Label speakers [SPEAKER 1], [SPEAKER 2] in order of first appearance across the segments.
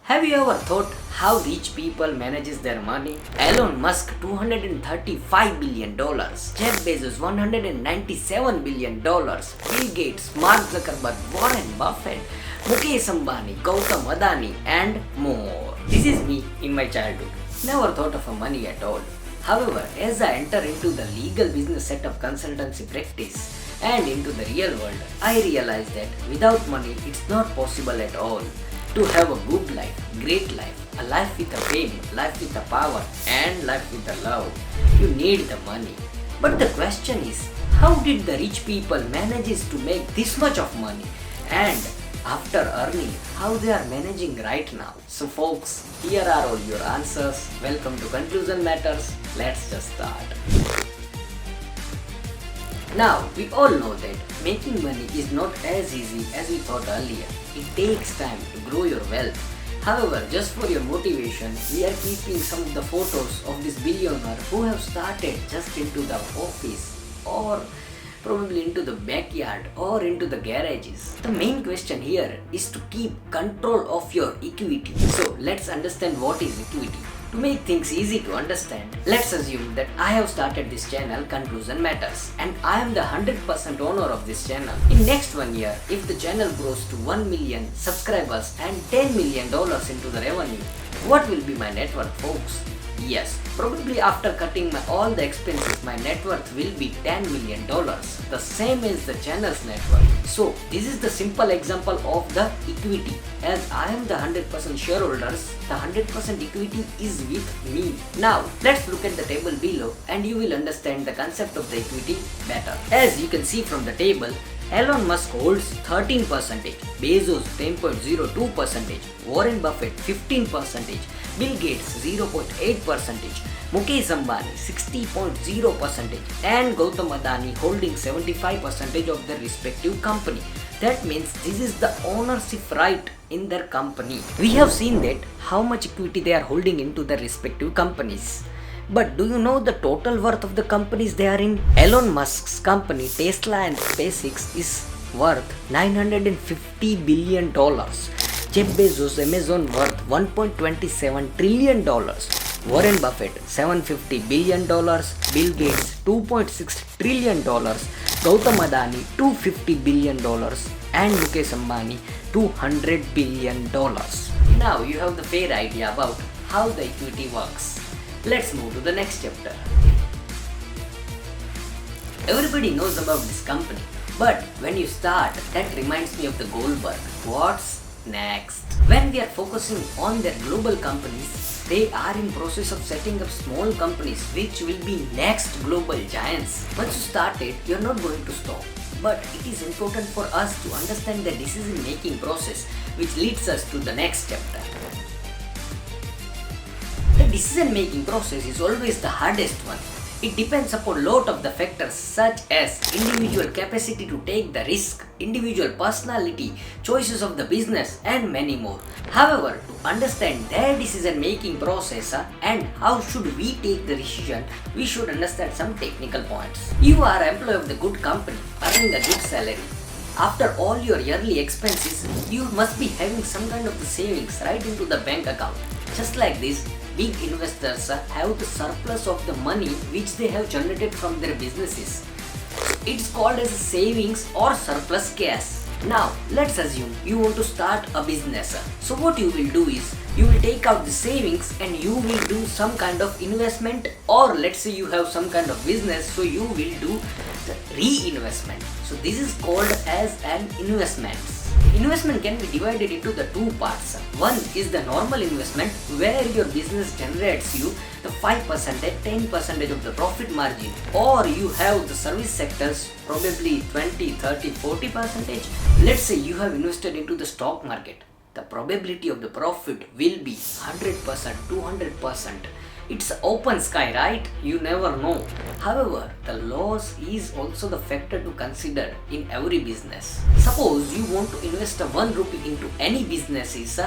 [SPEAKER 1] Have you ever thought how rich people manages their money? Elon Musk $235 billion, Jeff Bezos $197 billion, Bill Gates, Mark Zuckerberg, Warren Buffett, Mukesh Ambani, Gautam Adani and more. This is me in my childhood. Never thought of money at all. However, as I enter into the legal business setup consultancy practice and into the real world, I realized that without money it's not possible at all. To have a good life, great life, a life with a fame, life with a power and life with a love, you need the money. But the question is, how did the rich people manages to make this much of money? And after earning, how they are managing right now? So folks, here are all your answers. Welcome to Conclusion Matters. Let's just start. Now, we all know that making money is not as easy as we thought earlier. It takes time to grow your wealth. However, just for your motivation, we are keeping some of the photos of this billionaire who have started just into the office or probably into the backyard or into the garages. The main question here is to keep control of your equity. So let's understand what is equity. To make things easy to understand, let's assume that I have started this channel Conclusion Matters and I am the 100% owner of this channel. In next 1 year, if the channel grows to 1 million subscribers and $10 million into the revenue, what will be my net worth, folks? Yes, probably after cutting all the expenses, my net worth will be $10 million, the same as the channel's net worth. So, this is the simple example of the equity. As I am the 100% shareholders, the 100% equity is with me. Now, let's look at the table below and you will understand the concept of the equity better. As you can see from the table, Elon Musk holds 13%, Bezos 10.02%, Warren Buffett 15%, Bill Gates 0.8%, Mukesh Ambani 60.0% and Gautam Adani holding 75% of their respective company. That means this is the ownership right in their company. We have seen that how much equity they are holding into their respective companies. But do you know the total worth of the companies they are in? Elon Musk's company Tesla and SpaceX is worth $950 billion. Jeff Bezos Amazon worth $1.27 trillion. Warren Buffett $750 billion. Bill Gates $2.6 trillion. Gautam Adani $250 billion. And Mukesh Ambani $200 billion. Now you have the fair idea about how the equity works. Let's move to the next chapter. Everybody knows about this company, but when you start, that reminds me of the Goldberg. What's next? When we are focusing on their global companies, they are in process of setting up small companies which will be next global giants. Once you started, you are not going to stop. But it is important for us to understand the decision making process which leads us to the next chapter. The decision making process is always the hardest one. It depends upon a lot of the factors such as individual capacity to take the risk, individual personality, choices of the business and many more. However, to understand their decision making process and how should we take the decision, we should understand some technical points. You are an employee of the good company, earning a good salary. After all your yearly expenses, you must be having some kind of the savings right into the bank account. Just like this, big investors have the surplus of the money which they have generated from their businesses. It's called as savings or surplus cash. Now, let's assume you want to start a business. So what you will do is, you will take out the savings and you will do some kind of investment, or let's say you have some kind of business, so you will do the reinvestment. So this is called as an investment. Investment can be divided into the two parts. One is the normal investment where your business generates you the 5%, 10% of the profit margin, or you have the service sectors probably 20, 30, 40%. Let's say you have invested into the stock market. The probability of the profit will be 100%, 200%. It's open sky, right? You never know. However, the loss is also the factor to consider in every business. Suppose you want to invest 1 rupee into any businesses,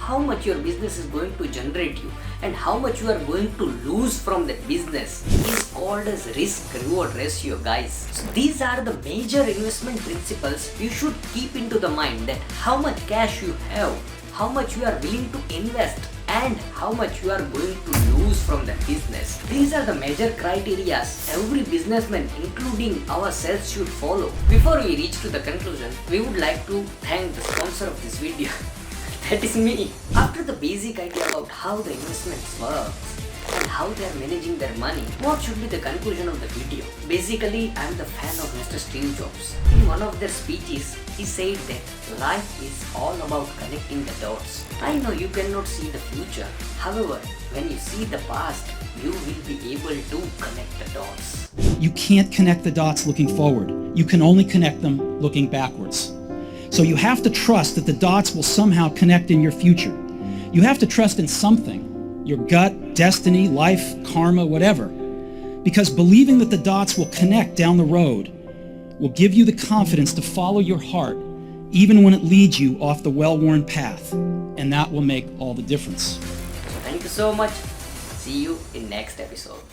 [SPEAKER 1] how much your business is going to generate you and how much you are going to lose from that business is called as risk reward ratio, guys. So these are the major investment principles you should keep into the mind, that how much cash you have how much you are willing to invest, and how much you are going to lose from the business. These are the major criteria every businessman, including ourselves, should follow. Before we reach to the conclusion, we would like to thank the sponsor of this video. That is me. After the basic idea about how the investments work and how they are managing their money, what should be the conclusion of the video? Basically, I am the fan of Mr. Steve Jobs. In one of their speeches, he said that life is all about connecting the dots. I know you cannot see the future. However, when you see the past, you will be able to connect the dots.
[SPEAKER 2] You can't connect the dots looking forward. You can only connect them looking backwards. So you have to trust that the dots will somehow connect in your future. You have to trust in something. Your gut, destiny, life, karma, whatever. Because believing that the dots will connect down the road will give you the confidence to follow your heart even when it leads you off the well-worn path. And that will make all the difference.
[SPEAKER 1] So thank you so much. See you in next episode.